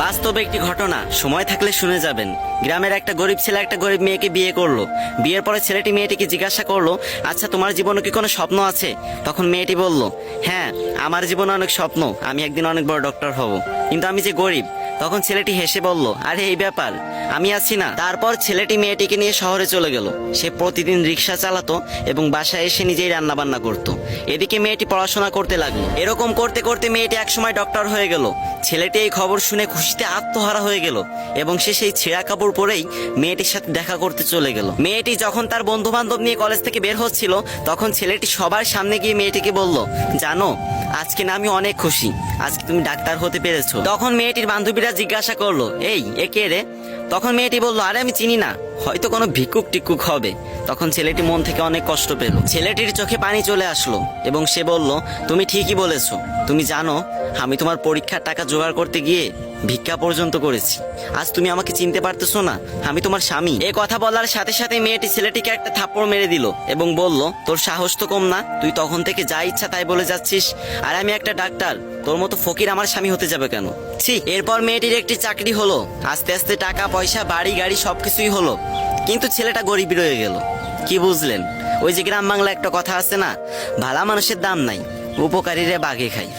বাস্তব একটি ঘটনা, সময় থাকলে শুনে যাবেন। গ্রামের একটা গরিব ছেলে একটা গরিব মেয়েকে বিয়ে করলো। বিয়ের পরে ছেলেটি মেয়েটিকে জিজ্ঞাসা করলো, আচ্ছা তোমার জীবনে কি কোনো স্বপ্ন আছে? তখন মেয়েটি বলল, হ্যাঁ আমার জীবনে অনেক স্বপ্ন, আমি একদিন অনেক বড় ডক্টর হব, কিন্তু আমি যে গরিব। তখন ছেলেটি হেসে বলল, আরে এই ব্যাপার, আমি আছি না। তারপর ছেলেটি মেয়েটিকে নিয়ে শহরে চলে গেল। সে প্রতিদিন রিক্সা চালাতো এবং বাসায় এসে নিজেই রান্না বান্না করতো। এদিকে মেয়েটি পড়াশোনা করতে লাগলো। এরকম করতে করতে মেয়েটি একসময় ডক্টর হয়ে গেল। ছেলেটি এই খবর শুনে খুশিতে আত্মহারা হয়ে গেল এবং সে সেই ছেঁড়া কাপড় পরেই মেয়েটির সাথে দেখা করতে চলে গেল। মেয়েটি যখন তার বন্ধু বান্ধব নিয়ে কলেজ থেকে বের হচ্ছিল, তখন ছেলেটি সবার সামনে গিয়ে মেয়েটিকে বলল, জানো আজকে না আমি অনেক খুশি, আজকে তুমি ডাক্তার হতে পেরেছো। তখন মেয়েটির বান্ধবীরা জিজ্ঞাসা করলো, এই এ কে রে? তখন মেয়েটি বলল, আরে আমি চিনি না, হয়তো কোনো ভিক্ষুক টিক্ষুক হবে। তখন ছেলেটি মন থেকে অনেক কষ্ট পেল। ছেলেটির চোখে পানি চলে আসলো এবং সে বলল, তুমি ঠিকই বলেছো। তুমি জানো আমি তোমার পরীক্ষার টাকা জোগাড় করতে গিয়ে ভিক্ষা পর্যন্ত করেছি। আজ তুমি আমাকে চিনতে পারতেছো না? আমি তোমার স্বামী। এ কথা বলার সাথে সাথে মেয়েটি ছেলেটিকে একটা থাপ্পড় মেরে দিল এবং বলল, তোর সাহস তো কম না, তুই তখন থেকে যা ইচ্ছা তাই বলে যাচ্ছিস, আর আমি একটা ডাক্তার, তোর মতো ফকির আমার স্বামী হতে যাবে কেন? ছি। এরপর মেয়েটির একটি চাকরি হলো, আস্তে আস্তে টাকা পয়সা বাড়ি গাড়ি সবকিছুই হলো, কিন্তু ছেলেটা গরিব রয়ে গেল। কি বুঝলেন? ওই যে গ্রাম বাংলা একটা কথা আছে না, ভালা মানুষের দাম নাই, উপকারীরা বাঘে খায়।